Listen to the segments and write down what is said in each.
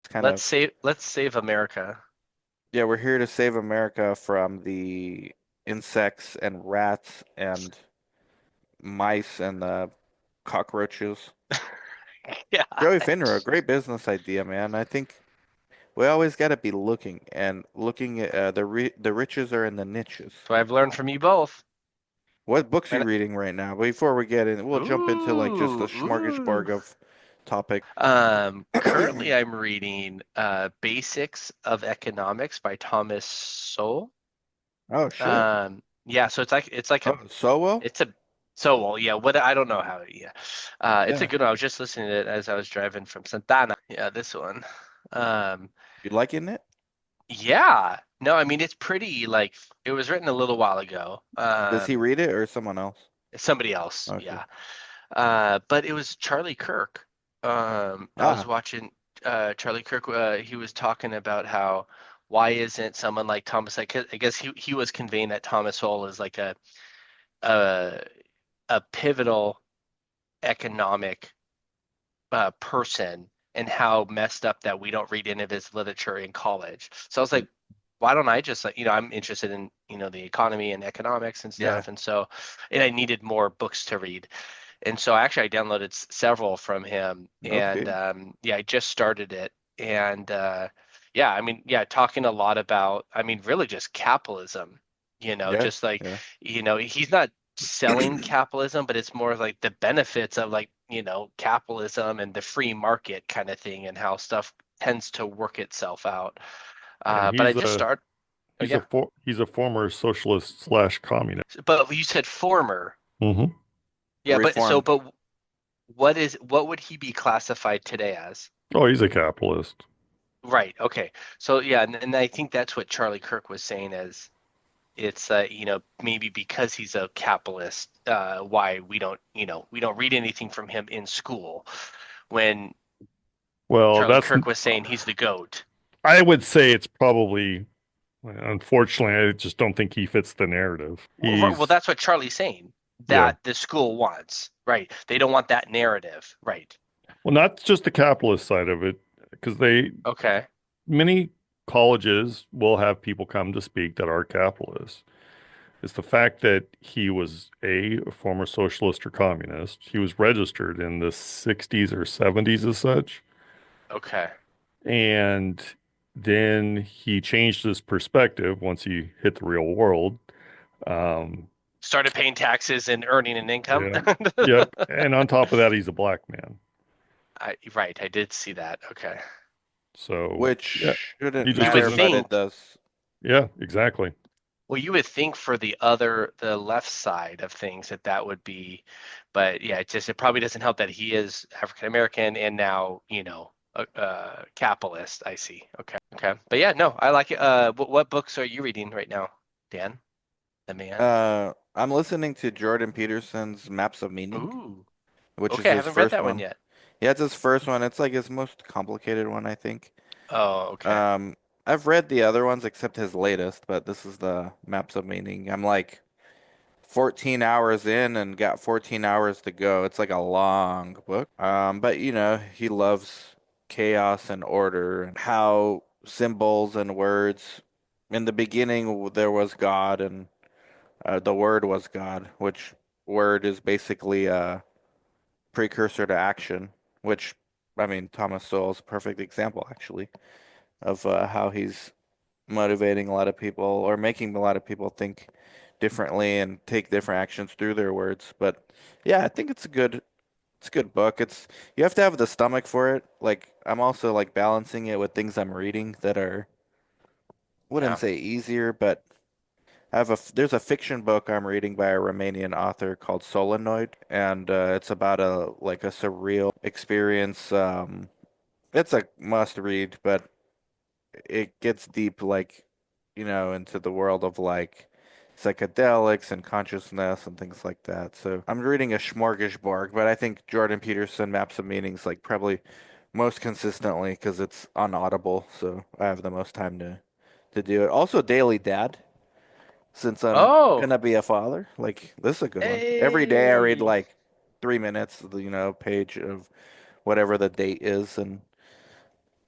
kind Let's of, save America. yeah, we're here to save America from the insects and rats and mice and the cockroaches. Yeah. Joey Finner, a great business idea, man. I think we always got to be looking and looking at the riches are in the niches. So I've learned from you both. What books are you And reading right now? Before we get in, we'll jump into like just a ooh. smorgasbord of topic. Currently I'm reading Basics of Economics by Thomas Sowell. Oh shit. Yeah, so it's like Oh, a Solo? it's a Sowell, yeah. What I don't know how, yeah. It's a Yeah. good one. I was just listening to it as I was driving from Santana. Yeah, this one. Um, You liking it? yeah. No, I mean it's pretty like it was written a little while ago. Does he read it or someone else? Somebody else, Okay. yeah. But it was Charlie Kirk. I was Ah, watching Charlie Kirk. He was talking about how why isn't someone like Thomas? Like, I guess he was conveying that Thomas Sowell is like a a pivotal economic person, and how messed up that we don't read any of his literature in college. So I was like, why don't I just like, I'm interested in, the economy and economics and yeah. stuff. And I needed more books to read. And so actually I downloaded several from him, and Okay. yeah, I just started it. And yeah, I mean, yeah, talking a lot about, I mean, really just capitalism, Yeah. just like, Yeah. he's not selling capitalism, but it's more like the benefits of like, capitalism and the free market kind of thing, and how stuff tends to work itself out. And But I just start, oh yeah, he's a former socialist slash communist. but you said former. Hmm. Yeah, Reformed. but what would he be classified today as? Oh, he's a capitalist. Right. Okay. So yeah, and I think that's what Charlie Kirk was saying, as it's maybe because he's a capitalist, why we don't read anything from him in school, when Well, Charlie Kirk was saying he's the GOAT. I would say it's probably, unfortunately, I just don't think he fits the narrative. Well, He's, that's what Charlie's saying, yeah. that the school wants. Right. They don't want that narrative. Right. Well, not just the capitalist side of it, because Okay. many colleges will have people come to speak that are capitalists. It's the fact that he was a former socialist or communist. He was registered in the 60s or 70s as such. Okay. And then he changed his perspective once he hit the real world. Um, Started paying taxes and earning an income. yeah. Yep. And on top of that, he's a black man. Right. I did see that. Okay. So, yeah, Which shouldn't he You just would matter, doesn't. but it think, does. Yeah, exactly. well, you would think for the left side of things that would be, but yeah, it probably doesn't help that he is African American and now, a capitalist. I see. Okay. Okay. But yeah, no, I like it. What books are you reading right now, Dan, the man? I'm listening to Jordan Peterson's Maps of Meaning, Ooh. which is Okay, I his haven't read first that one one. yet. Yeah, it's his first one. It's like his most complicated one, I think. Oh, okay. Um, I've read the other ones except his latest, but this is the Maps of Meaning. I'm like 14 hours in and got 14 hours to go. It's like a long book. But he loves chaos and order and how symbols and words. In the beginning, there was God, and the Word was God, which word is basically a precursor to action, which, I mean, Thomas Sowell is a perfect example, actually, of how he's motivating a lot of people or making a lot of people think differently and take different actions through their words. But yeah, I think it's a good book. You have to have the stomach for it. Like I'm also like balancing it with things I'm reading that are wouldn't Yeah. say easier, but there's a fiction book I'm reading by a Romanian author called Solenoid, and it's about a surreal experience. It's a must read, but it gets deep, like, into the world of like psychedelics and consciousness and things like that. So I'm reading a smorgasbord, but I think Jordan Peterson Maps of Meanings like probably most consistently because it's on Audible, so I have the most time to do it. Also, Daily Dad, since I'm Oh, gonna be a father. Like this is a good one. Every day I read hey. like 3 minutes, page of whatever the date is, and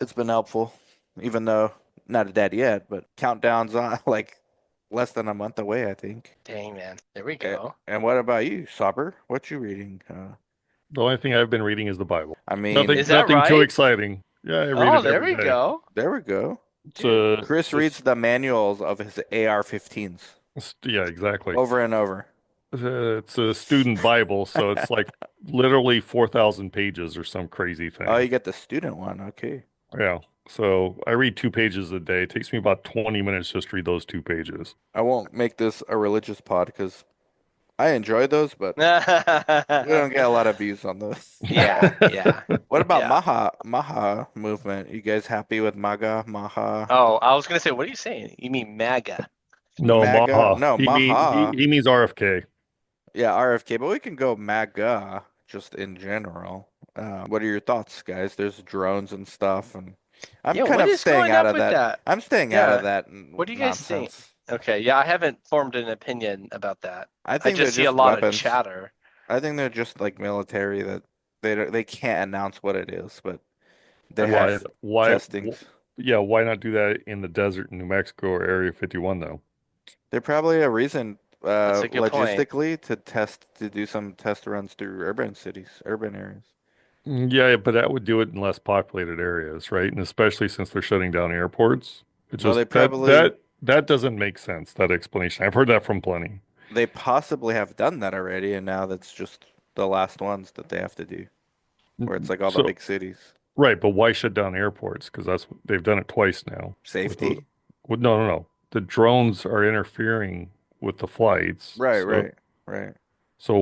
It's been helpful, even though not a dad yet, but countdown's on like less than a month away, I think. Dang, man. There we A- go. And what about you, Sauber? What you reading? The only thing I've been reading is the Bible. I Nothing, mean, Is that nothing too right? exciting. Yeah, I read Oh, it there every we day. go. there we go. It's Dude. a, Chris reads the manuals of his AR-15s yeah, exactly. over and over. It's a student Bible, so it's like literally 4,000 pages or some crazy Oh, thing. you get the student one. Okay. Yeah. So I read 2 pages a day. It takes me about 20 minutes just to read those 2 pages. I won't make this a religious pod because I enjoy those, but we don't get a lot of views on those. Yeah, yeah, What about yeah. Maha movement? You guys happy with MAGA, Maha, Oh, I was gonna say, what are you saying? You mean MAGA? No, MAGA? Maha. No, Maha. He means RFK. Yeah, RFK, but we can go MAGA just in general. What are your thoughts, guys? There's drones and stuff, and I'm Yeah, kind what of is staying going out up of with that. that? I'm staying out of Yeah. that What do you guys think? nonsense. Okay, yeah, I haven't formed an opinion about that. I I think they're just see a just lot of weapons. chatter. I think they're just like military that they can't announce what it is, but they Why, have why, testings. yeah, why not do that in the desert in New Mexico or Area 51 though? They're probably a reason That's a good point. logistically to do some test runs through urban cities, urban areas. Yeah, but that would do it in less populated areas, right? And especially since they're shutting down airports. It Well, just that doesn't make sense, that explanation. I've heard that from plenty. they possibly have done that already, and now that's just the last ones that they have to do, where it's like all the So, big cities. right, but why shut down airports? Because they've done it twice now Safety. no, no, no. The drones are interfering with the flights. Right, right, right. So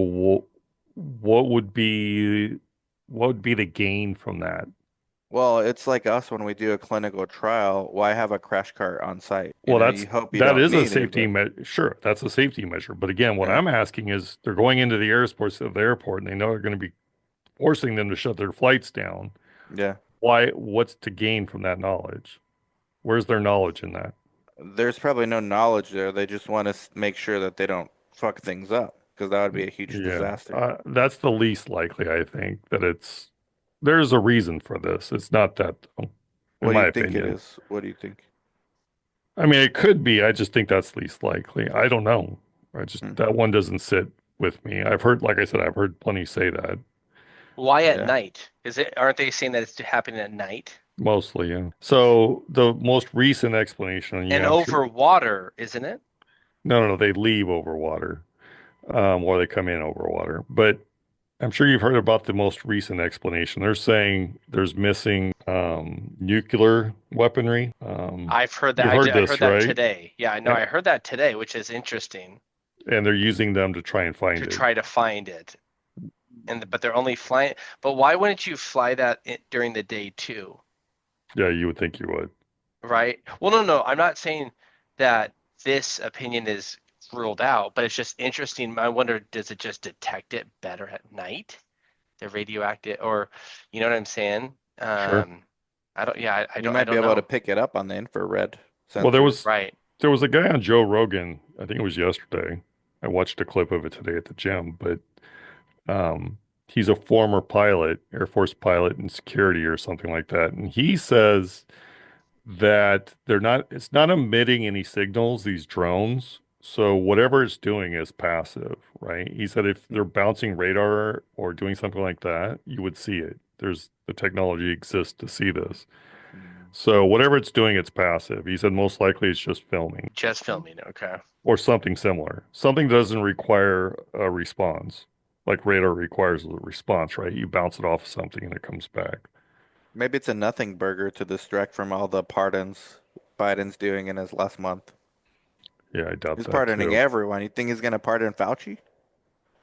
what would be what would be the gain from that? Well, it's like us when we do a clinical trial. Why have a crash cart on site? You Well, know, you hope you that don't is a need it, safety but measure. Sure, that's a safety measure. But again, what yeah, I'm asking is they're going into the airports of the airport and they know they're going to be forcing them to shut their flights down. yeah. What's to gain from that knowledge? Where's their knowledge in that? There's probably no knowledge there. They just want to make sure that they don't fuck things up because that would be a huge Yeah, disaster. that's the least likely, I think, that there's a reason for this. It's not that, though, in What do my you think it opinion. is? What do you think? I mean, it could be. I just think that's least likely. I don't know. Hmm. That one doesn't sit with me. I've heard, like I said, I've heard plenty say that. Why at Yeah. night? Aren't they saying that it's happening at night? Mostly, yeah. So the most recent explanation, yeah, And I'm sure. over water, isn't it? No, no, no, they leave over water, or they come in over water. But I'm sure you've heard about the most recent explanation. They're saying there's missing nuclear weaponry. I've heard that. You heard I this, heard that right? today. Yeah, I know. A- I heard that today, which is interesting And they're using them to try and to find it. try to find it. But they're only flying. But why wouldn't you fly that during the day too? Yeah, you would think you would. Right? Well, no, no. I'm not saying that this opinion is ruled out, but it's just interesting. I wonder, does it just detect it better at night? The radioactive, or you know what I'm saying? Sure. I don't. Yeah, You I might be don't able to know. pick it up on the infrared Well, sensors. Right. there was a guy on Joe Rogan, I think it was yesterday. I watched a clip of it today at the gym, but um, he's a former pilot, Air Force pilot in security or something like that. And he says that it's not emitting any signals, these drones. So whatever it's doing is passive, right? He said if they're bouncing radar or doing something like that, you would see it. The technology exists to see this. Mm. So whatever it's doing, it's passive. He said most likely it's just filming Just filming. Okay. or something similar. Something doesn't require a response. Like radar requires a response, right? You bounce it off something and it comes back. Maybe it's a nothing burger to distract from all the pardons Biden's doing in his last month. Yeah, I doubt He's that pardoning too. everyone. You think he's gonna pardon Fauci?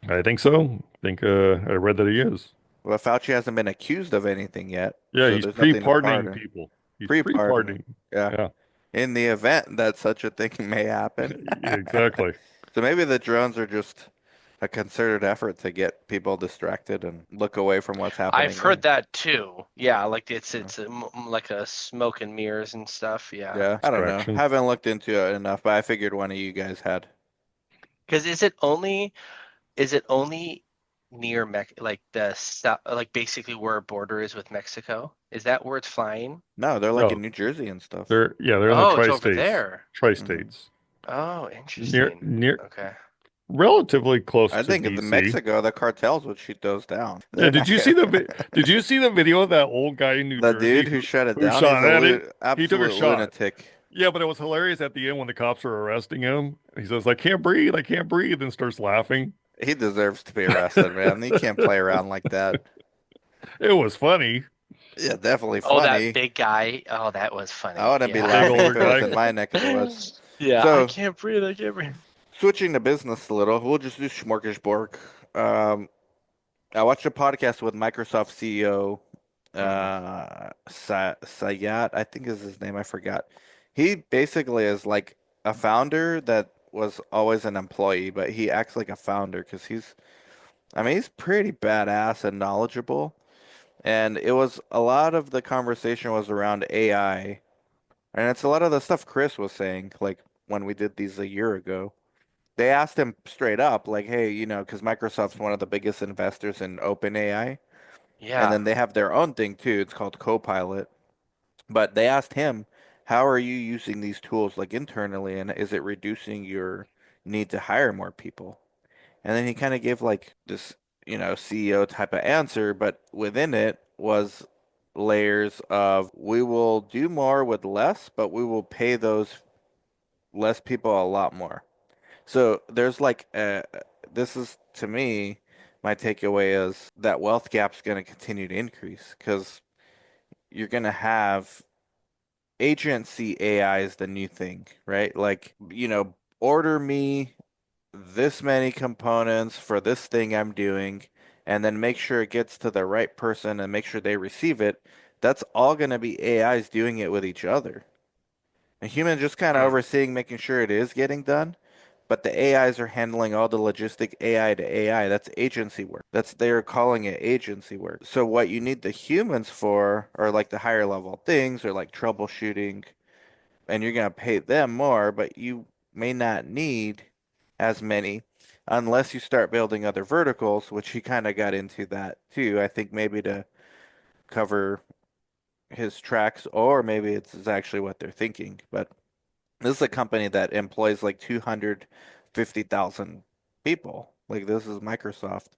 I think so. I think I read that he is. Well, Fauci hasn't been accused of anything yet, Yeah, so he's there's nothing to pre-pardoning pardon. people. He's Pre-pardoning. pre-pardoning. Yeah. Yeah, In the event that such a thing may happen. exactly. So maybe the drones are just a concerted effort to get people distracted and look away from what's I've happening heard there. that too. Yeah, like Yeah. like a smoke and mirrors and stuff. Yeah. Yeah, I don't know. Distraction. Haven't looked into it enough, but I figured one of you guys had. Because is it only near like the south, like basically where our border is with Mexico? Is that where it's flying? No, they're like in No, New Jersey and stuff. they're in the Oh, it's over tri-states. there. Hmm. Tri-states. Oh, Near interesting. near Okay. relatively close I to think in the DC. Mexico, the cartels would shoot those down. Yeah, They're not gonna. did you see the video of that old guy in New The Jersey dude who shut it who down, he's shot a at it? He took a absolute shot. lunatic. Yeah, but it was hilarious at the end when the cops were arresting him. He says, I can't breathe," and starts laughing. He deserves to be arrested, man. He can't play around like that. It was funny. Yeah, definitely Oh, that funny. big guy. Oh, that was I funny. wouldn't be Big laughing Yeah. older if it was guy. in my neck of the woods. Yeah, I So, can't breathe. I can't breathe. switching to business a little, we'll just do smorgasbord. Um, I watched a podcast with Microsoft CEO Mm. Sayat, I think is his name. I forgot. He basically is like a founder that was always an employee, but he acts like a founder because I mean, he's pretty badass and knowledgeable. And it was a lot of the conversation was around AI. And it's a lot of the stuff Chris was saying, like when we did these a year ago. They asked him straight up, like, hey, because Microsoft's one of the biggest investors in OpenAI. And Yeah. then they have their own thing too. It's called Copilot. But they asked him, how are you using these tools like internally, and is it reducing your need to hire more people? And then he kind of gave like this, CEO type of answer, but within it was layers of we will do more with less, but we will pay those less people a lot more. So there's like this is to me my takeaway is that wealth gap's going to continue to increase because you're going to have agency AI is the new thing, right? Like, order me this many components for this thing I'm doing, and then make sure it gets to the right person and make sure they receive it. That's all going to be AIs doing it with each other. A human just kind of Hmm. overseeing, making sure it is getting done. But the AIs are handling all the logistic AI to AI. That's agency work. They're calling it agency work. So what you need the humans for are like the higher level things or like troubleshooting, and you're going to pay them more, but you may not need as many unless you start building other verticals, which he kind of got into that too. I think maybe to cover his tracks, or maybe it's actually what they're thinking. But this is a company that employs like 250,000 people. Like this is Microsoft.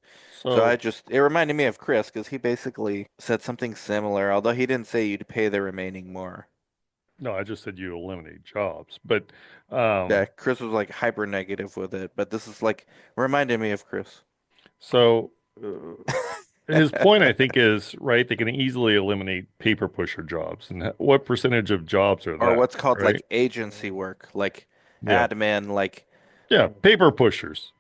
So So it reminded me of Chris because he basically said something similar, although he didn't say you'd pay the remaining more. no, I just said you eliminate jobs, but Yeah, um, Chris was like hyper negative with it, but this is like reminded me of Chris. so his point, I think, is right. They can easily eliminate paper pusher jobs, and what percentage of jobs are Or that, what's called right? like agency work, like Yeah, admin, like yeah, paper pushers.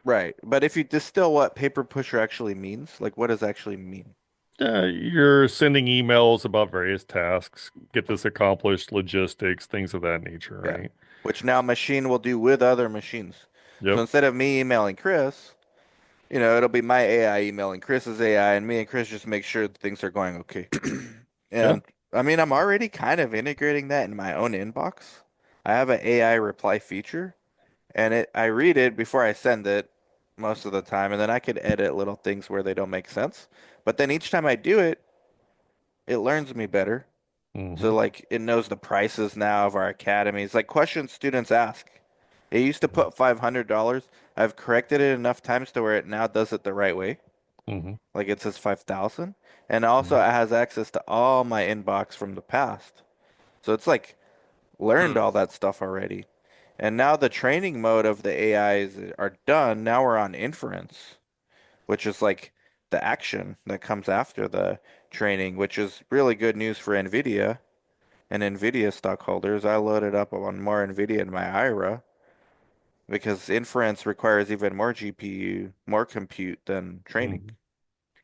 right. But if you distill what paper pusher actually means, like what does actually mean? You're sending emails about various tasks, get this accomplished, logistics, things of that nature, Yeah. right? Which now machine will do with other machines. So Yep, instead of me emailing Chris, it'll be my AI emailing Chris's AI, and me and Chris just make sure that things are going okay. yeah. And I mean, I'm already kind of integrating that in my own inbox. I have an AI reply feature, and I read it before I send it most of the time, and then I could edit little things where they don't make sense. But then each time I do it, it learns me better. So Hmm. like it knows the prices now of our academies, like questions students ask. It used to put $500. I've corrected it enough times to where it now does it the right way. Hmm. Like it says 5,000. And also Hmm. it has access to all my inbox from the past. So it's like learned Hmm. all that stuff already. And now the training mode of the AIs are done. Now we're on inference, which is like the action that comes after the training, which is really good news for NVIDIA and NVIDIA stockholders. I loaded up on more NVIDIA in my IRA because inference requires even more GPU, more compute than training. Hmm.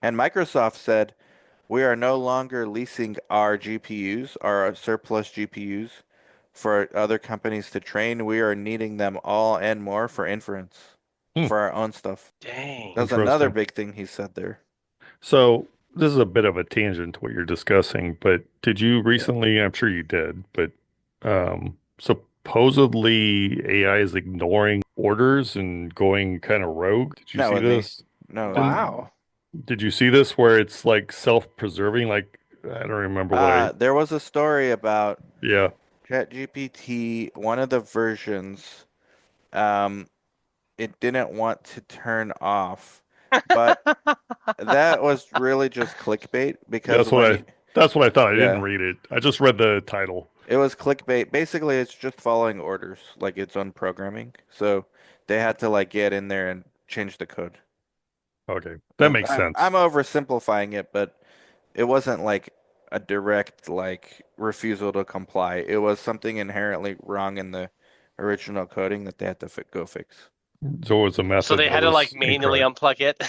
And Microsoft said, we are no longer leasing our GPUs, our surplus GPUs, for other companies to train. We are needing them all and more for inference, Hmm. for our own stuff. Dang. That's another Interesting. big thing he said there. So this is a bit of a tangent to what you're discussing, but did you Yeah. recently, I'm sure you did, but supposedly AI is ignoring orders and going kind of rogue. Did you Not see with me. this? Not with me. Didn't Wow. did you see this where it's like self-preserving? Like I don't remember what I. There was a story about Yeah. ChatGPT, one of the versions, um, it didn't want to turn off, but that was really just clickbait because That's what when I. you, That's what I thought. I didn't yeah, read it. I just read the title. it was clickbait. Basically, it's just following orders, like its own programming. So they had to like get in there and change the code. Okay, that makes I'm sense. oversimplifying it, but it wasn't like a direct like refusal to comply. It was something inherently wrong in the original coding that they had to go fix. So it was a So method they that had to like was manually incorrect. unplug it.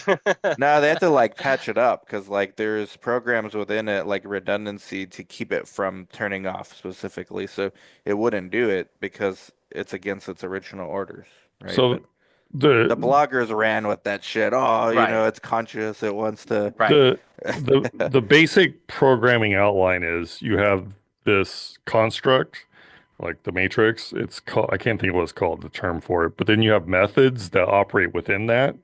No, they had to like patch it up because like there's programs within it like redundancy to keep it from turning off specifically, so it wouldn't do it because it's against its original orders, right? So But the the bloggers ran with that shit. Oh, Right, it's conscious. It wants to. right. the the basic programming outline is you have this construct like the matrix. It's called, I can't think of what it's called, the term for it, but then you have methods that operate within that.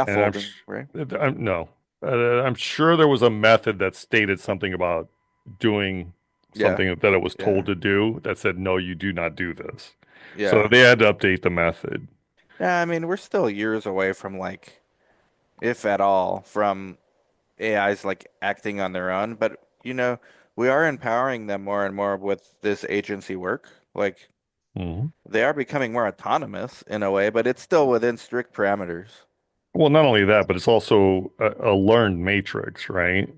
And Scaffolding, right? I'm no, I'm sure there was a method that stated something about doing Yeah, something that it was told yeah, to do that said, no, you do not do this. So yeah. they had to update the method. Yeah, I mean, we're still years away from like, if at all, from AIs like acting on their own, but we are empowering them more and more with this agency work. Like Mhm. they are becoming more autonomous in a way, but it's still within strict parameters. Well, not only that, but it's also a learned matrix, right?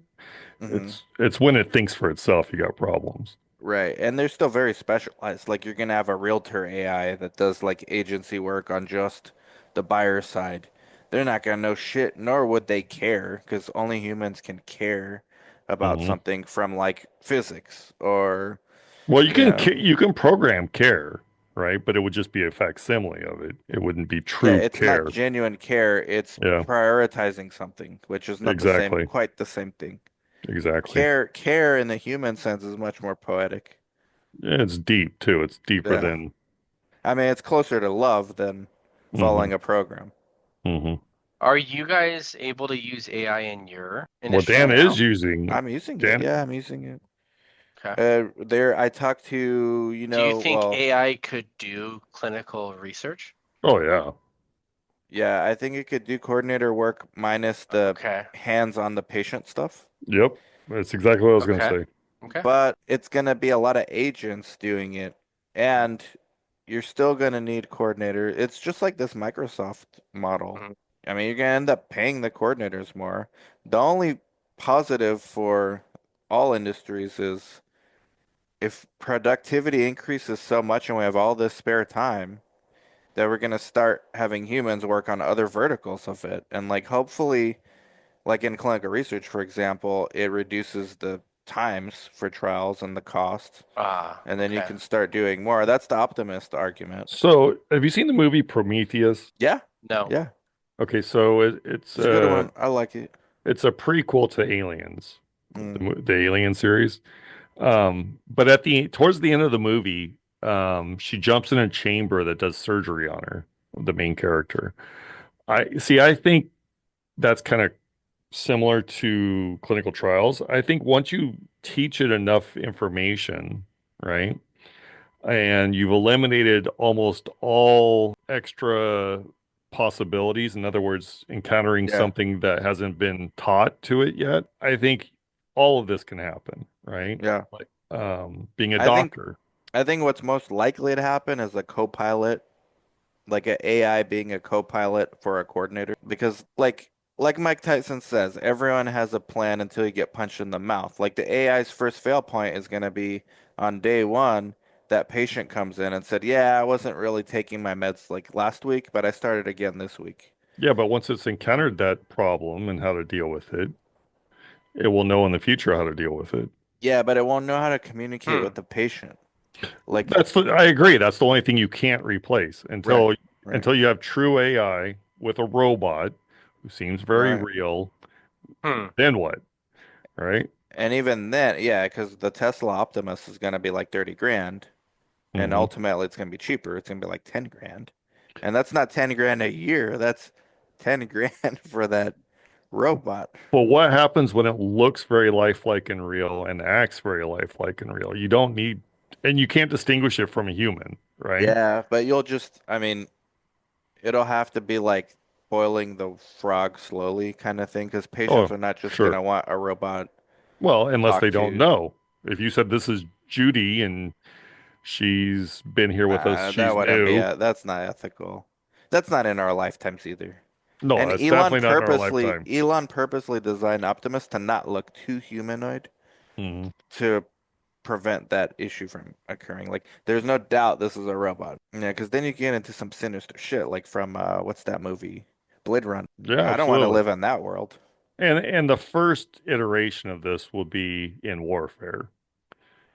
Hmm. It's when it thinks for itself, you got problems. Right. And they're still very specialized. Like you're gonna have a realtor AI that does like agency work on just the buyer side. They're not gonna know shit, nor would they care, because only humans can care about Hmm. something from like physics or, Well, you know, you can program care, right? But it would just be a facsimile of it. It wouldn't be yeah, true it's not care. genuine care, it's Yeah, prioritizing something, which is not the same, exactly. quite the same thing. Exactly. Care in the human sense is much more poetic. It's deep too. It's deeper Yeah. than. I mean, it's closer to love than Hmm. following a program. Hmm. Are you guys able to use AI in your Well, initiative Dan is now? using I'm using it. Dan. Yeah, I'm using it. Okay. I talked to, Do you think well, AI could do clinical research? Oh yeah. yeah, I think it could do coordinator work minus the Okay. hands on the patient stuff, Yep. That's exactly what I was gonna Okay. say. Okay. but it's gonna be a lot of agents doing it, and you're still gonna need coordinator. It's just like this Microsoft model. Mhm. I mean, you're gonna end up paying the coordinators more. The only positive for all industries is if productivity increases so much and we have all this spare time, that we're going to start having humans work on other verticals of it. And like hopefully, like in clinical research, for example, it reduces the times for trials and the cost, Ah, and then you okay. can start doing more. That's the optimist argument. So, have you seen the movie Prometheus? Yeah, No. yeah, Okay, so it's a good one. I like it. it's a prequel to Aliens, Mm, the Alien series. But at the towards the end of the movie, she jumps in a chamber that does surgery on her, the main character. I see. I think that's kind of similar to clinical trials. I think once you teach it enough information, right, and you've eliminated almost all extra possibilities, in other words, encountering yeah, something that hasn't been taught to it yet, I think all of this can happen, right? yeah. Like being a I think doctor. I think what's most likely to happen is a co-pilot, like a AI being a co-pilot for a coordinator, because like Mike Tyson says, everyone has a plan until you get punched in the mouth. Like the AI's first fail point is going to be on day one. That patient comes in and said, "Yeah, I wasn't really taking my meds like last week, but I started again this week." Yeah, but once it's encountered that problem and how to deal with it, it will know in the future how to deal with it. Yeah, but it won't know how to communicate Hmm. with the patient. Like, I agree. That's the only thing you can't replace right, right, until you have true AI with a robot who seems very right. real. Hmm. Then what? Right? And even then, yeah, because the Tesla Optimus is going to be like 30 grand. And Hmm. ultimately it's gonna be cheaper. It's gonna be like 10 grand. And that's not 10 grand a year. That's 10 grand for that robot. But what happens when it looks very lifelike and real and acts very lifelike and real? You don't need, and you can't distinguish it from a human, right? Yeah, but you'll just, I mean, it'll have to be like boiling the frog slowly kind of thing, because patients Oh, are not just sure. gonna want a robot Well, to unless talk they don't to. know. If you said this is Judy and she's been here with us, That she's wouldn't be new. that's not ethical. That's not in our lifetimes either. No, And that's definitely not in our lifetime. Elon purposely designed Optimus to not look too humanoid Mhm. to prevent that issue from occurring. Like, there's no doubt this is a robot. Yeah, because then you get into some sinister shit, like from what's that movie? Blade Runner. Yeah, I don't want to absolutely. live in that world. And the first iteration of this will be in warfare,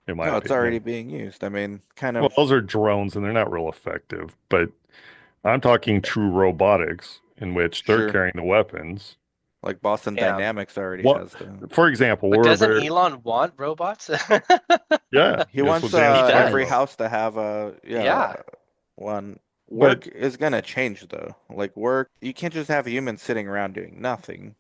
in my No, it's already opinion. being used. I mean, kind Well, of, those are drones and they're not real effective, but I'm talking true robotics in which they're sure. carrying the weapons. Like Boston Yeah. Dynamics already What, has them. for example, But we're a doesn't very, Elon want robots? yeah, He that's what wants Dan's He talking every about. does. house to have a Yeah. one. But Work is gonna change though. Like work, you can't just have humans sitting around doing nothing.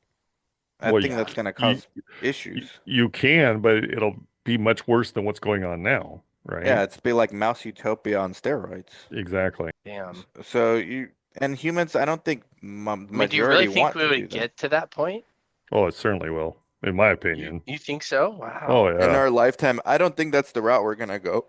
I well, think Yeah. that's gonna you, cause issues. you can, but it'll be much worse than what's going on now, Yeah, right? it's be like Mouse Utopia on steroids. Exactly. Damn. So you and humans, I don't think I mean, do you really majority think want we to do would that. get to that point? Oh, it certainly will, in my You opinion. you think so? Oh, Wow. In yeah. our lifetime, I don't think that's the route we're gonna go.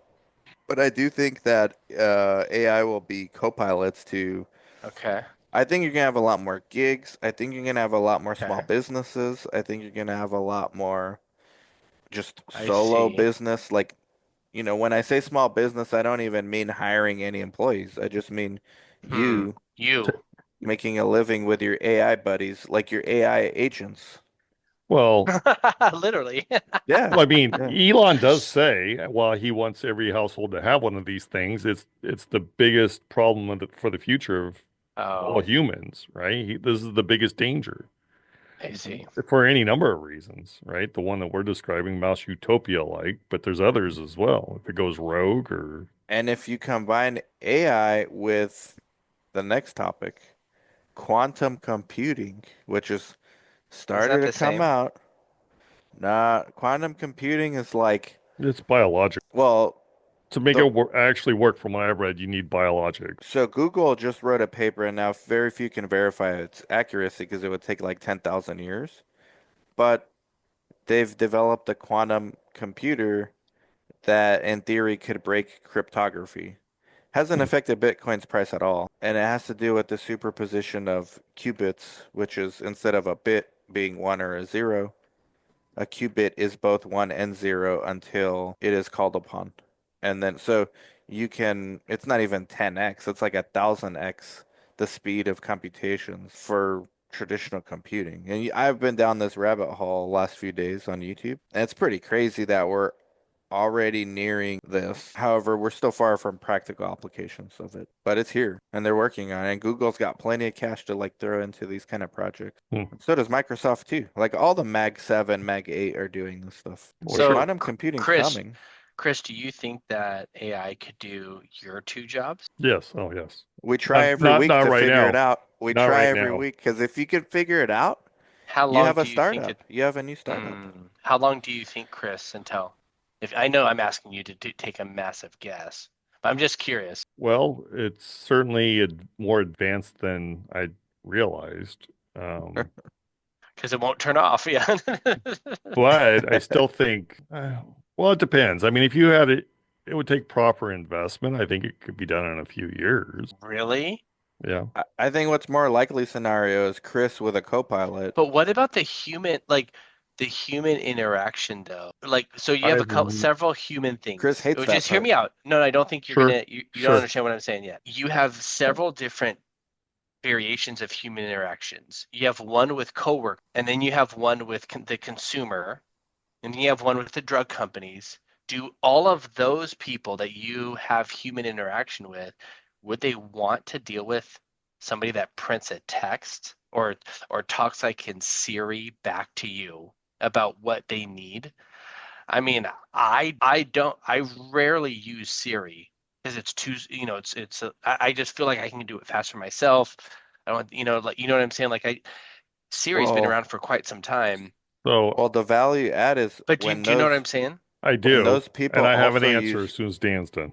But I do think that AI will be co-pilots to. Okay. I think you're gonna have a lot more gigs. I think you're gonna have a lot more small Okay. businesses. I think you're gonna have a lot more just I solo see. business. Like, when I say small business, I don't even mean hiring any employees. I just mean Hmm. you T- You. making a living with your AI buddies, like your AI agents. Well, Literally. Yeah, Well, I mean, yeah. Elon does say while he wants every household to have one of these things, it's the biggest problem for the future of all Oh, humans, right? This is the biggest danger I see. for any number of reasons, right? The one that we're describing, Mouse Utopia like, but there's others as well. If it goes rogue or And if you combine AI with the next topic, quantum computing, which is Is started that to the come same? out. Nah, quantum computing is like, it's biological. well, To make the it actually work from what I've read, you need biologics. so Google just wrote a paper, and now very few can verify its accuracy because it would take like 10,000 years. But they've developed a quantum computer that, in theory, could break cryptography. Hasn't Hmm. affected Bitcoin's price at all, and it has to do with the superposition of qubits, which is instead of a bit being one or a zero, a qubit is both one and zero until it is called upon. And then, so it's not even 10x, it's like 1,000x the speed of computations for traditional computing. And I've been down this rabbit hole last few days on YouTube, and it's pretty crazy that we're already nearing this. However, we're still far from practical applications of it, but it's here and they're working on it. And Google's got plenty of cash to like throw into these kind of projects. Hmm. And so does Microsoft too. Like all the Mag 7, Mag 8 are doing this stuff. Well, So sure. So, quantum computing's Chris, coming. Chris, do you think that AI could do your two jobs? Yes. Oh, yes. We try Not every not week not to right figure it now. out. We Not try right every now. week because if you can figure it out, How you long have a do you think it? startup. You have a new startup. How long do you think, Chris, until? If I know I'm asking you to take a massive guess, but I'm just curious Well, it's certainly more advanced than I realized. Um, because it won't turn off. Yeah. but I still think, well, it depends. I mean, if you had it, it would take proper investment. I think it could be done in a few years. Really? Yeah. I think what's more likely scenario is Chris with a co-pilot. But what about the human, like the human interaction though? Like, so you have I, a couple, several human Chris things. hates Oh, that just hear part. me out. No, I don't think sure, you don't sure. understand what I'm saying yet. You have several different variations of human interactions. You have one with cowork, and then you have one with the consumer, and then you have one with the drug companies. Do all of those people that you have human interaction with, would they want to deal with somebody that prints a text or talks like in Siri back to you about what they need? I mean, I rarely use Siri because it's too, I just feel like I can do it faster myself. I don't, like, you know what I'm saying? Like Siri's been Well, around for quite some time. So well, the value add is But do you know what I'm saying? I when do, those people and I have an also answer use as soon as Dan's done.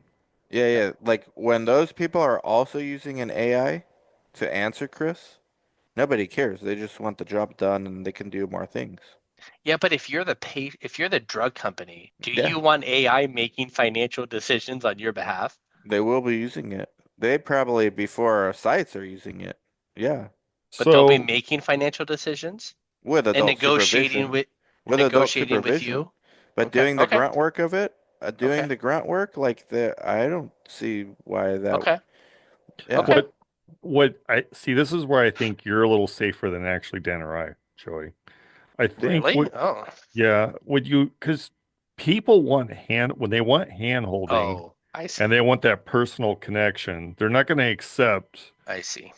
yeah, yeah, like when those people are also using an AI to answer Chris, nobody cares. They just want the job done and they can do more things. Yeah, but if you're the drug company, do Yeah, you want AI making financial decisions on your behalf? they will be using it. They probably before our sites are using it. Yeah, But they'll be So making financial decisions with and adult supervision. With adult negotiating with supervision, you. but Okay, doing the okay, grunt work of it, doing okay, the grunt work like I don't see why that. okay, Yeah, okay. what I see, this is where I think you're a little safer than actually Dan or I, Joey. I think Really? Oh, yeah, would you, because people want when they want hand holding oh, I and see. they want that personal connection, they're not going to accept I see.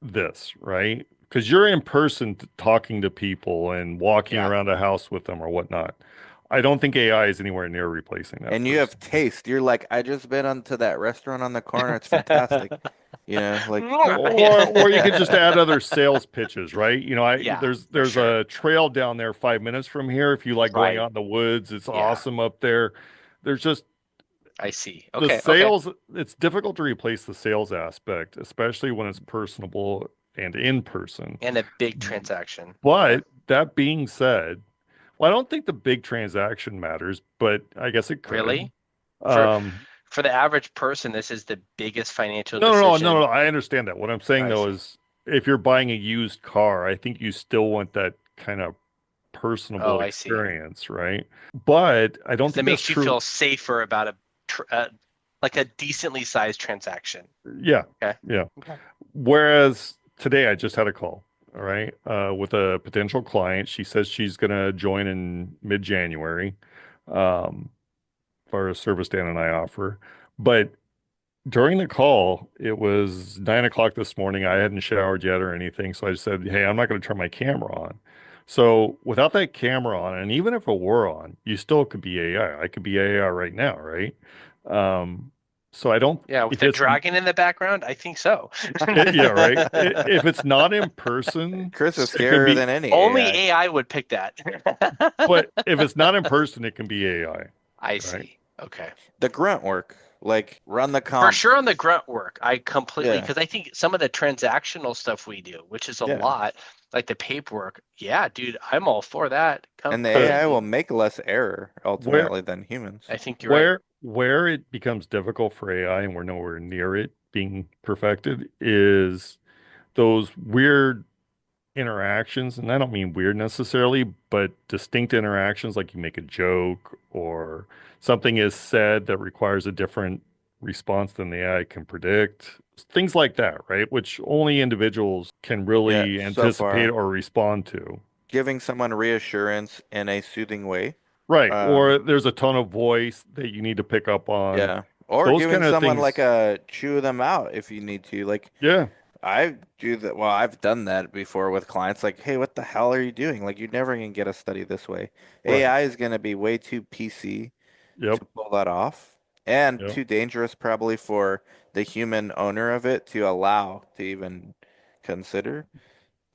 this, right? Because you're in person talking to people and walking Yeah. around a house with them or whatnot. I don't think AI is anywhere near replacing that and you have person. taste. You're like, I just been onto that restaurant on the corner. It's fantastic. Like, Or you could just add other sales pitches, right? Yeah, for There's sure. a trail down there 5 minutes from here. If you like going Right. out in the woods, it's Yeah, awesome up there. There's just I see. the Okay, okay. sales, it's difficult to replace the sales aspect, especially when it's personable and in person. And a big transaction. Okay. But that being said, well, I don't think the big transaction matters, but I guess it could. Really? For Um, for the average person, this is the biggest financial no. decision. I understand that. What I'm saying I though see. is if you're buying a used car, I think you still want that kind of Oh, personable I see. experience, right? But I don't Because it think that's makes you true. feel safer about like a decently sized transaction. Yeah, Okay. yeah. Okay. Whereas today I just had a call, all right, with a potential client. She says she's going to join in mid-January, um, for a service Dan and I offer. But during the call, it was 9 o'clock this morning. I hadn't showered yet or anything. So I just said, hey, I'm not going to turn my camera on. So without that camera on, and even if it were on, you still could be AI. I could be AI right now, right? Um, so I don't, Yeah, with if the it's, dragon in the background, I think so. yeah, right. If it's not in person, Chris is it can scarier be, than any Only AI. AI would pick that. but if it's not in person, it can be AI, I right? see. Okay. The grunt work, like run the For comps. sure on the grunt work, I completely, Yeah, because I think some of the transactional stuff we do, which is a yeah. lot, like the paperwork, yeah, dude, I'm all for that And the AI will completely. make less error Where ultimately than humans. I think you're right. where it becomes difficult for AI and we're nowhere near it being perfected is those weird interactions, and I don't mean weird necessarily, but distinct interactions like you make a joke or something is said that requires a different response than the AI can predict. Things like that, right? Which only individuals can Yeah, really so anticipate far, or respond to. giving someone reassurance in a soothing way. Right. Um, Or there's a tone of voice that you need to pick up on. yeah. Or Those giving kind of someone like things. a chew them out if you need to. Like Yeah. I do that. Well, I've done that before with clients. Like, hey, what the hell are you doing? Like, you're never gonna get a study this way. Right. AI is gonna be way too PC Yep. to pull that off, and Yep. too dangerous probably for the human owner of it to allow to even consider.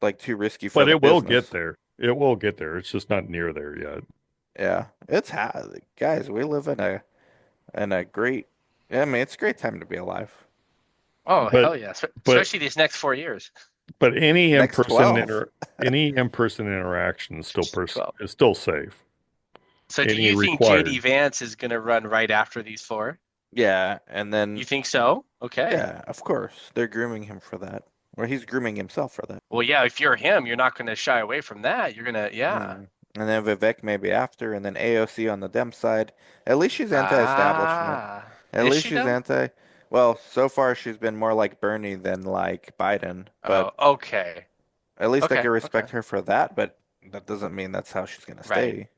Like, too risky for But the it will get business. there. It will get there. It's just not near there yet. Yeah, it's ha guys. We live in a great. I mean, it's a great time to be alive. Oh, But hell yeah. but Especially these next 4 years. but Next 12. any in-person interaction is still 12. is still safe. So do Any you think JD required. Vance is going to run right after these four? Yeah, and You then think so? Okay. yeah, of course. They're grooming him for that. Or he's grooming himself for that. Well, yeah, if you're him, you're not going to shy away from that. You're going to, yeah. Mm. And then Vivek maybe after, and then AOC on the Dem side. At least she's anti-establishment. Ah, At is least she she's though? anti. Well, so far she's been more like Bernie than like Biden. Oh, But okay. at least I Okay. can Okay. respect her for that. But that doesn't mean that's how she's gonna Right. stay.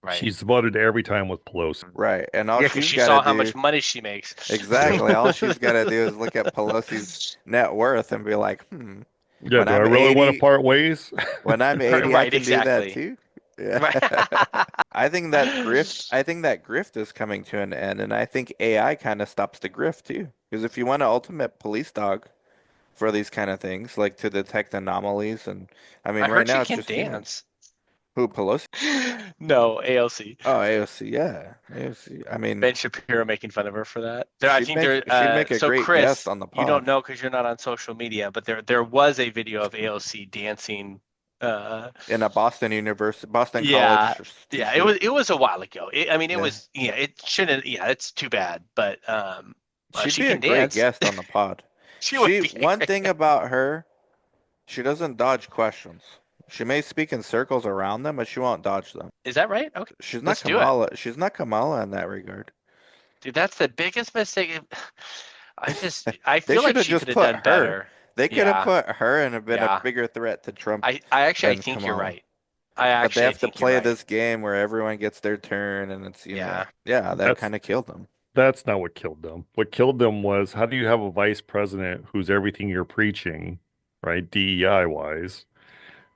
Right. She's voted every time with Pelosi. Right. And all Yeah, because she's she got to saw how do much money she makes. exactly. All she's got to do is look at Pelosi's net worth and be like, Yeah, when do I I'm really want to 80, part ways? when I'm Right, 80, I right, can do that exactly. too. Yeah. Right. I think that grift is coming to an end, and I think AI kind of stops the grift too. Because if you want an ultimate police dog for these kind of things, like to detect anomalies. And I I mean, right heard she now it's can just humans. dance. Who, Pelosi? No, ALC. Oh, AOC, yeah, AOC. I mean, Ben Shapiro making fun of her for that. I she'd think make there. she'd make a So great guest Chris, on the you don't pod know because you're not on social media, but there was a video of AOC dancing. in a Boston Yeah, College yeah. t-shirt. It was a while ago. I mean, it Yeah, was. Yeah, it shouldn't. Yeah, it's too bad, but she'd she be a can great dance. guest on the pod. She would be a One great. thing about her, she doesn't dodge questions. She may speak in circles around them, but she won't dodge them. Is that right? Okay, She's not let's do it, Kamala. She's not Kamala in that regard. dude. That's the biggest mistake. I They feel should like have she just could have put done her. better. They could have Yeah, put her and have been a yeah. bigger threat to Trump I than think you're Kamala. right. I But they actually have to think you're play right. this game where everyone gets their turn, and it's, Yeah. yeah, that That's kind of killed them. that's not what killed them. What killed them was how do you have a vice president who's everything you're preaching, right? DEI wise,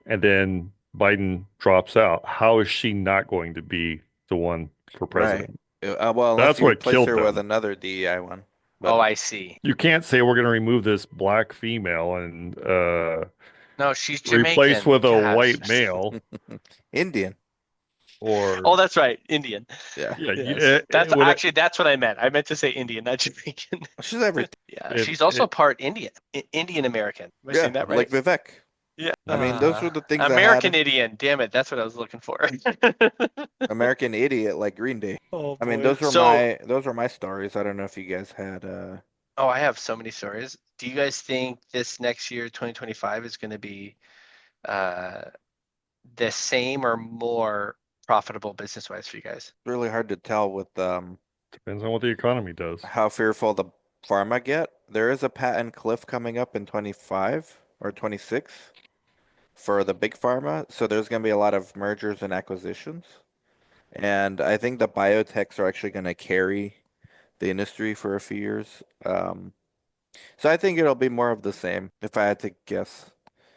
and then Biden drops out. How is she not going to be the one for Right. president? Well, unless That's you what replace killed her with them. another DEI one. Oh, But I see. You can't say we're going to remove this black female and No, she's replace Jamaican. with a Gosh. white male Indian. or Oh, that's right. Indian. Yeah. yeah, Yes. That's what actually that's what I meant. I meant to say Indian, not Jamaican. She's everything. Yeah, it, she's also it part Indian. Indian American. Am I Yeah, saying that like right? Vivek. Yeah. I mean, those were the things I American had. Indian. Damn it, that's what I was looking for. American Idiot, like Green Day. Oh I mean, boy. So, those were my stories. I don't know if you guys had oh, I have so many stories. Do you guys think this next year, 2025, is going to be uh the same or more profitable business-wise for you guys? really hard to tell with depends on what the economy does. how fearful the pharma get. There is a patent cliff coming up in 25 or 26 for the big pharma, so there's going to be a lot of mergers and acquisitions. And I think the biotechs are actually going to carry the industry for a few years. So I think it'll be more of the same if I had to guess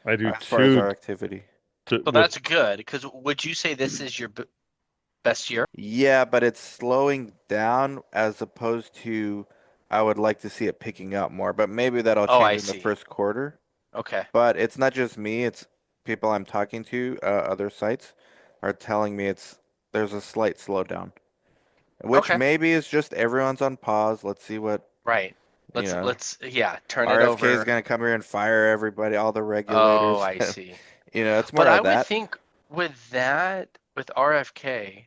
I do as far as too. our activity. So With that's good because would you say this is your best year? Yeah, but it's slowing down as opposed to I would like to see it picking up more, but maybe that'll Oh, change I in the see. first quarter. Okay. But it's not just me, it's people I'm talking to, other sites are telling me there's a slight slowdown, which Okay. maybe is just everyone's on pause. Let's see what, Right. you know, Let's yeah, turn it RFK is over. gonna come here and fire everybody, all the Oh, regulators. I see. It's But more I of would that. think with that, with RFK,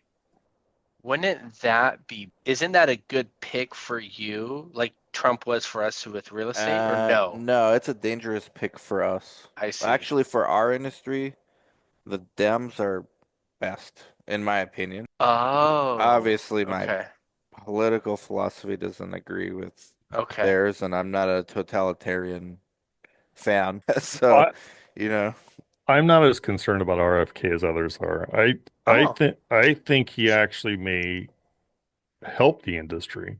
wouldn't that be, isn't that a good pick for you, like Trump was for us with real estate, or no? No, it's a dangerous pick for us. I see. Actually, for our industry, the Dems are best, in my opinion. Oh, Obviously, my okay. political philosophy doesn't agree with Okay. theirs, and I'm not a totalitarian fan. So, I, you know, I'm not as concerned about RFK as others are. Oh, I think he actually may help the industry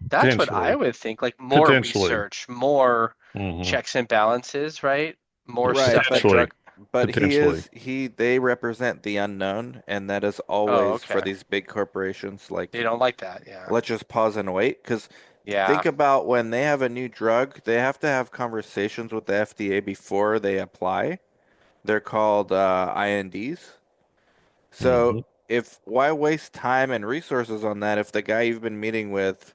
that's what I potentially. would think. Like more Potentially. research, more Hmm. checks and balances, right? More right, stuff that Potentially. drug. Potentially. they represent the unknown, and that is Oh, always for okay. these big corporations They like, don't like that. Yeah. let's just pause and wait. Because Yeah. think about when they have a new drug, they have to have conversations with the FDA before they apply. They're called INDs. So Hmm. if why waste time and resources on that if the guy you've been meeting with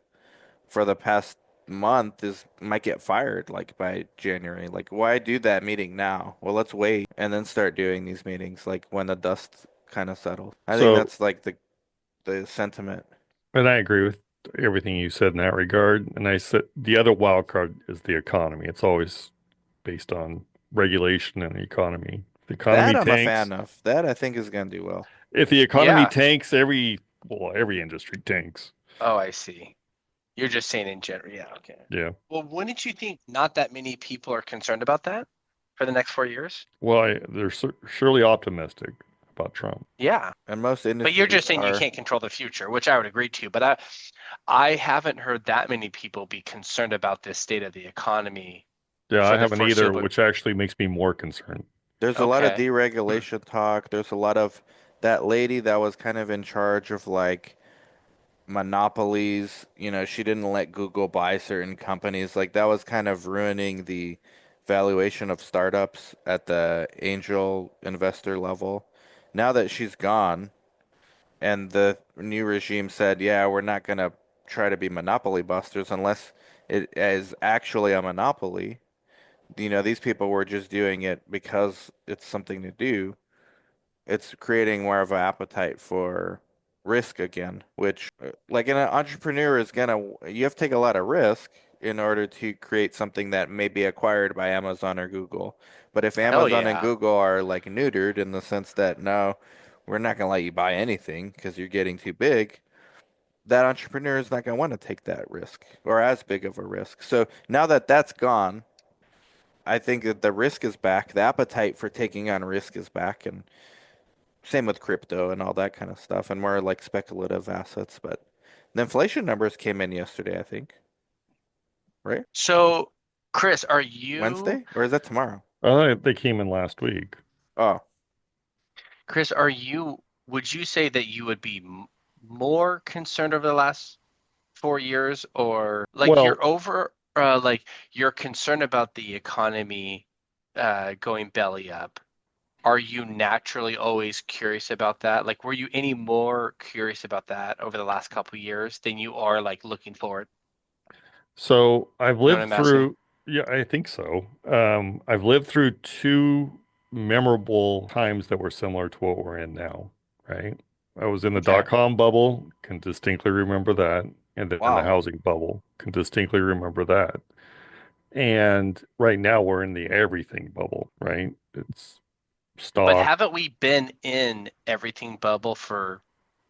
for the past month is might get fired like by January? Like why do that meeting now? Well, let's wait and then start doing these meetings like when the dust kind of settles. I think So, that's like the sentiment. and I agree with everything you said in that regard. And I said the other wild card is the economy. It's always based on regulation and the economy. If the economy That I'm a tanks, fan of. That I think is going to do well. if the economy Yeah. tanks, every industry tanks. Oh, I see. You're just saying in general. Yeah. Okay. Yeah. Well, wouldn't you think not that many people are concerned about that for the next 4 years? Well, they're surely optimistic about Trump. Yeah. And most But you're industries just saying you are. can't control the future, which I would agree to. But I haven't heard that many people be concerned about this state of the economy Yeah, for I the haven't either, foreseeable. which actually makes me more concerned. There's a lot of Okay. deregulation talk. There's a lot of that lady that was kind of in charge of like monopolies. She didn't let Google buy certain companies. Like that was kind of ruining the valuation of startups at the angel investor level. Now that she's gone and the new regime said, yeah, we're not going to try to be monopoly busters unless it is actually a monopoly. You know, these people were just doing it because it's something to do. It's creating more of an appetite for risk again, which like an entrepreneur is gonna, you have to take a lot of risk in order to create something that may be acquired by Amazon or Google. But if Hell Amazon and yeah. Google are like neutered in the sense that no, we're not gonna let you buy anything because you're getting too big, that entrepreneur is not gonna want to take that risk or as big of a risk. So now that that's gone, I think that the risk is back. The appetite for taking on risk is back, and same with crypto and all that kind of stuff, and more like speculative assets. But the inflation numbers came in yesterday, I think, right? So, Chris, are you Wednesday, or is that tomorrow? They came in last week. Oh, Chris, would you say that you would be more concerned over the last 4 years, or like Well, you're concerned about the economy going belly up? Are you naturally always curious about that? Like, were you any more curious about that over the last couple of years than you are like looking forward? so I've You know what lived I'm asking? through, yeah, I think so. I've lived through two memorable times that were similar to what we're in now, right? I was in the Okay. dot-com bubble, can distinctly remember that, and then in the wow. housing bubble, can distinctly remember that. And right now we're in the everything bubble, right? It's But stock. haven't we been in everything bubble for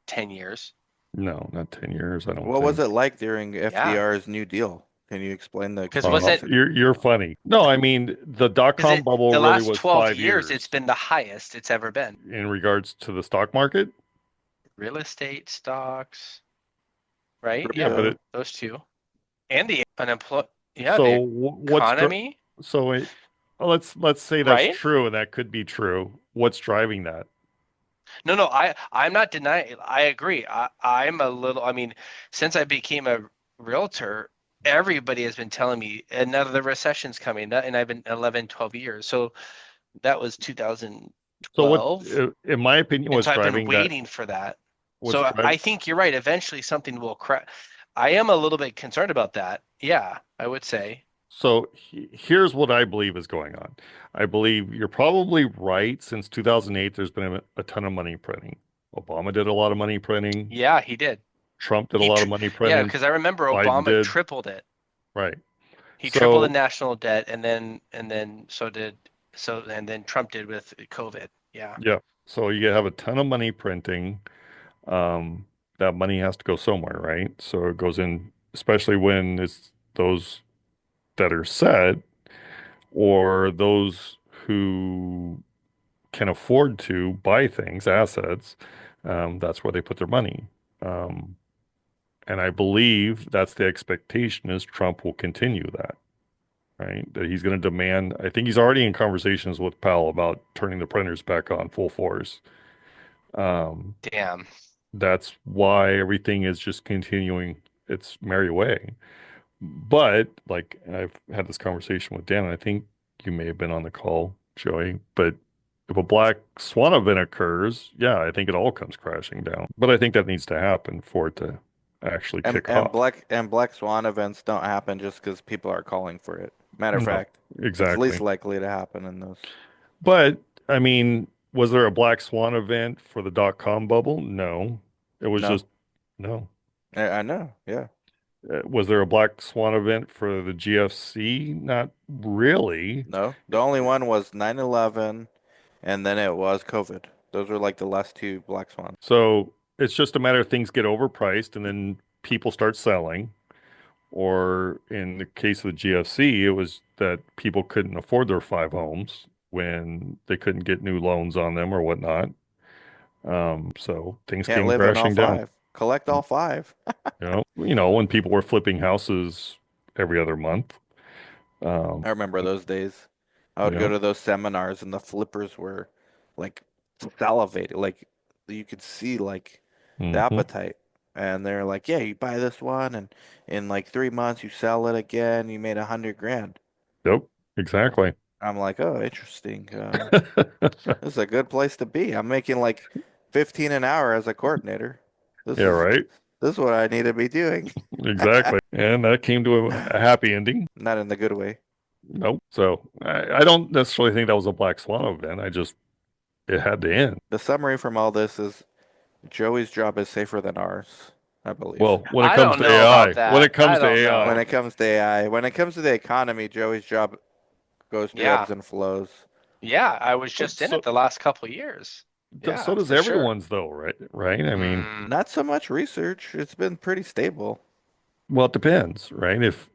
10 years? No, not 10 years, I don't What was think. it like during Yeah. FDR's New Deal? Can you explain the Because Uh, wasn't basic? you're funny. No, I mean the because dot-com it bubble the really last was 12 five years it's years been the highest it's ever been. in regards to the stock market. Real estate, stocks, right? Yeah, Yeah, but Crypto. those two. And the unemployment, yeah, so the what's economy, so it, let's say that's right? true and that could be true. What's driving that? No, no, I'm not denying. I agree. I'm a little. I mean, since I became a realtor, everybody has been telling me another recession's coming, and I've been 11, 12 years. So that was So what, 2012, in my opinion, and what's so I've been driving that? waiting for that. What's So driving? I think you're right. Eventually, something will crack. I am a little bit concerned about that. Yeah, I would say. So here's what I believe is going on. I believe you're probably right. Since 2008, there's been a ton of money printing. Obama did a lot of money printing. Yeah, he did. Trump did a He, lot of tr money yeah, printing. because I remember Biden Obama did. tripled it. Right. He tripled the So, national debt, and then Trump did with COVID. Yeah, yeah. So you have a ton of money printing. Um, that money has to go somewhere, right? So it goes in, especially when it's those that are set or those who can afford to buy things, assets. That's where they put their money. Um, and I believe that's the expectation is Trump will continue that, right? That he's going to demand, I think he's already in conversations with Powell about turning the printers back on full force. Um, damn. that's why everything is just continuing its merry way. But like I've had this conversation with Dan, and I think you may have been on the call, Joey, but if a black swan event occurs, yeah, I think it all comes crashing down. But I think that needs to happen for it to actually And kick off. black swan events don't happen just because people are calling for it. Matter of No, fact, it's least exactly. likely to happen in those. But I mean, was there a black swan event for the dot-com bubble? No. It was No, just no. I know. Yeah, Was there a black swan event for the GFC? Not really. no. The only one was 9/11, and then it was COVID. Those were like the last two black swans. So it's just a matter of things get overpriced and then people start selling. Or in the case of the GFC, it was that people couldn't afford their five homes when they couldn't get new loans on them or whatnot. So things Can't came live in all crashing down. five. Collect all five. When people were flipping houses every other month. Um, I remember those days. I would go yeah. to those seminars and the flippers were like salivating. Like you could see like the Hmm. appetite. And they're like, yeah, you buy this one and in like 3 months you sell it again, you made 100 grand. Yep. Exactly. I'm like, oh, interesting. This is a good place to be. I'm making like 15 an hour as a coordinator. This Yeah, is right. this is what I need to be doing. Exactly. And that came to a happy ending. Not in the good way. Nope. So I don't necessarily think that was a black swan event. It had to end. The summary from all this is Joey's job is safer than ours, I believe. Well, when it I comes don't to know about AI, when that. it I comes to don't When AI, know. it comes to AI, when it comes to the economy, Joey's job goes through Yeah. ebbs and flows. Yeah, I was well, just in it the last couple of years. so Yeah, does for sure. everyone's though, right? Right? I mean, Not so much research. It's been pretty stable. well, it depends, right? If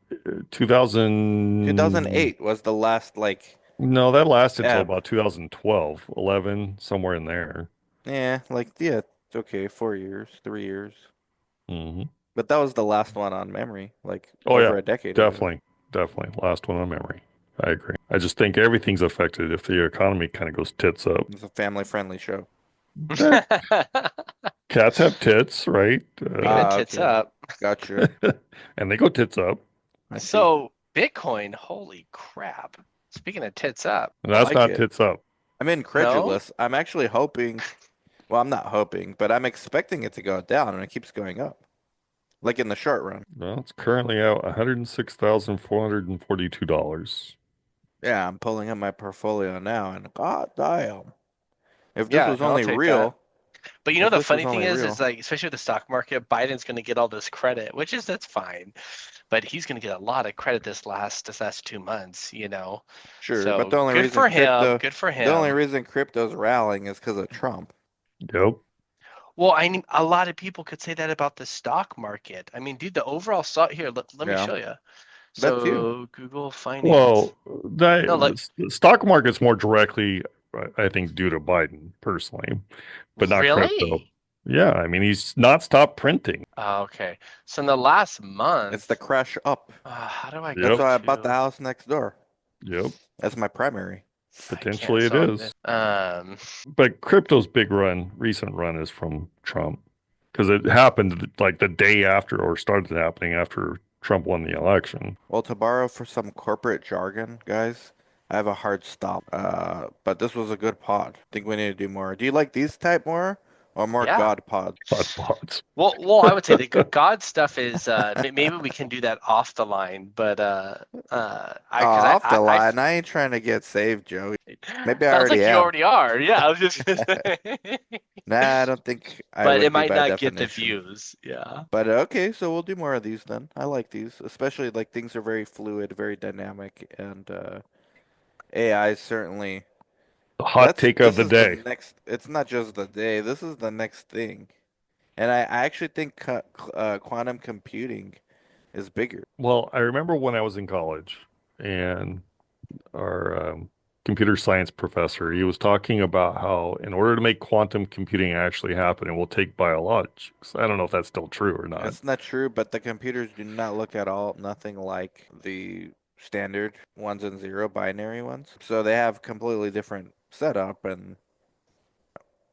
2000, 2008 was the last like no, that lasted till ebb. about 2012, 11, somewhere in there. Yeah, it's okay, 4 years, 3 years. Hmm. But that was the last one on memory, like Oh yeah, over a decade ago. definitely, definitely. Last one on memory. I agree. I just think everything's affected if the economy kind of goes tits up. It's a family-friendly show. Eh, cats have tits, right? Speaking of tits Okay. up, Gotcha. And they go tits up. I see. so Bitcoin, holy crap. Speaking of tits up, And I that's like not it. tits up. I'm no? incredulous. I'm actually hoping, well, I'm not hoping, but I'm expecting it to go down and it keeps going up. Like in the short run. Well, it's currently out $106,442. Yeah, I'm pulling up my portfolio now and god damn. If this Yeah, was no, I'll only take that. real, But you know if the this was funny thing only is real. like especially with the stock market, Biden's going to get all this credit, which is that's fine. But he's going to get a lot of credit this last 2 months, you know. Sure, but So good for him. Good for the only him. reason crypto's rallying is because of Trump. Yep. Well, I mean, a lot of people could say that about the stock market. I mean, dude, the overall stock here, let me Yeah, show you. that too. So Google Finance. Well, that No, look, the stock market's more directly, I think, due to Biden personally, but not crypto. really? Yeah, I mean, he's not stopped printing. Oh, okay. So in the last It's the month, crash up. how do I That's Yep. go why I bought the to? house next door. Yep. That's my primary. I can't. Potentially it So on this, is. But crypto's recent run is from Trump because it happened like the day after or started happening after Trump won the election. Well, to borrow for some corporate jargon, guys, I have a hard stop. But this was a good pod. Think we need to do more. Do you like these type more or more yeah. God pods? Hot pots. Well, I would say the God stuff is maybe we can do that off the line, but Oh, I because off the line. I ain't trying to get saved, Joey. Maybe I sounds already like you am. already are. Yeah, I was just gonna say. Nah, I don't think I But it would be might by not get the definition. views. Yeah. But okay, so we'll do more of these then. I like these, especially like things are very fluid, very dynamic, and AI is certainly The hot take of this the is the day. next. It's not just the day. This is the next thing, and I actually think quantum computing is bigger. Well, I remember when I was in college and our computer science professor, he was talking about how in order to make quantum computing actually happen, it will take biologics. I don't know if that's still true or not. It's not true, but the computers do not look at all nothing like the standard ones and zero binary ones. So they have completely different setup and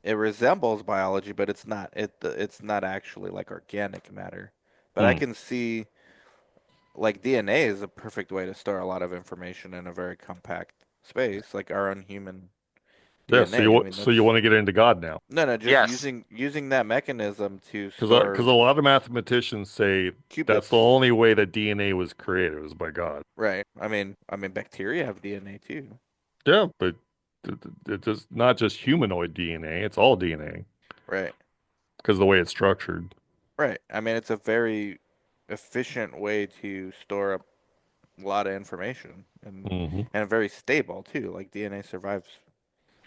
it resembles biology, but it's not actually like organic matter. But I Hmm. can see like DNA is a perfect way to store a lot of information in a very compact space, like our own human Yeah, so DNA. I mean, so you want that's to get into God now. no, just Yes. using that mechanism to Because store a lot of mathematicians say that's the qubits. only way that DNA was created was by God. Right. I mean, bacteria have DNA too. Yeah, but it's just not just humanoid DNA, it's all DNA Right. because of the way it's structured. Right. I mean, it's a very efficient way to store a lot of information Hmm. and very stable too. Like DNA survives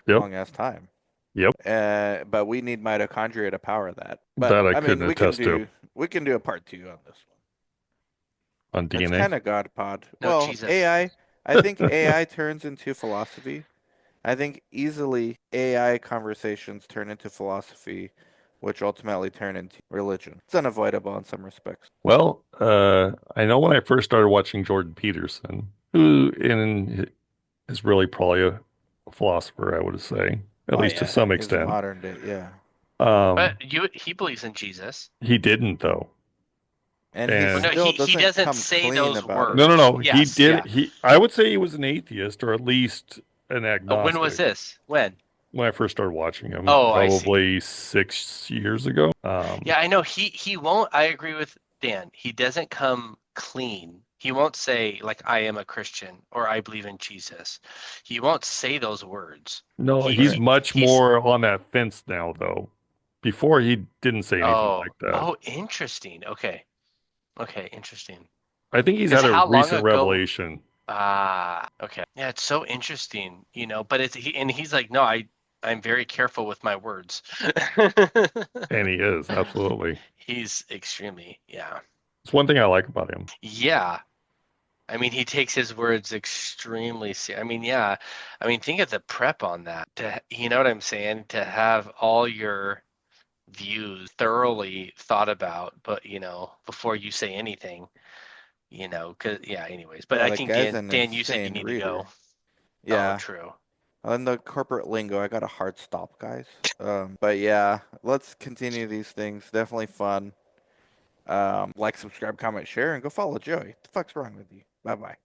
Yep. long as time. Yep. But we need mitochondria to power that. But That I I mean, couldn't attest to we can do a part two on this one. on It's DNA. kind of God pod. No, Well, Jesus. I think AI turns into philosophy. I think easily AI conversations turn into philosophy, which ultimately turn into religion. It's unavoidable in some respects. Well, I know when I first started watching Jordan Peterson, who is really probably a philosopher, I would say, at Oh least to yeah, some he's a extent. modern day. Yeah. Um, But he believes in Jesus. he didn't though. And he Well, And no, still he doesn't doesn't come say clean those about no, it. no, words. no. He Yes, did. yeah. I would say he was an atheist, or at least an When was agnostic. this? When? When I first started watching him, Oh, I see. probably 6 years ago. Yeah, I know he won't. I agree with Dan. He doesn't come clean. He won't say like I am a Christian or I believe in Jesus. He won't say those words. No, He he's Right. he much he's more on that fence now, though. Before he didn't say anything oh like that. oh interesting. Okay. Okay, interesting. I think he's Because had a how long recent ago revelation, okay. Yeah, it's so interesting, but and he's like, no, I'm very careful with my words. and he is absolutely. He's extremely, yeah. It's one thing I like about him. Yeah. I mean, he takes his words extremely I mean, yeah. I mean, think of the prep on that. You know what I'm saying? To have all your views thoroughly thought about, but before you say anything, 'cause yeah, anyways. But Well, I the think guy's Dan, an Dan, you said you insane need to go. reader. Oh, Yeah. true. On the corporate lingo, I got a hard stop, guys. But yeah, let's continue these things. Definitely fun. Like, subscribe, comment, share, and go follow Joey. What the fuck's wrong with you? Bye bye.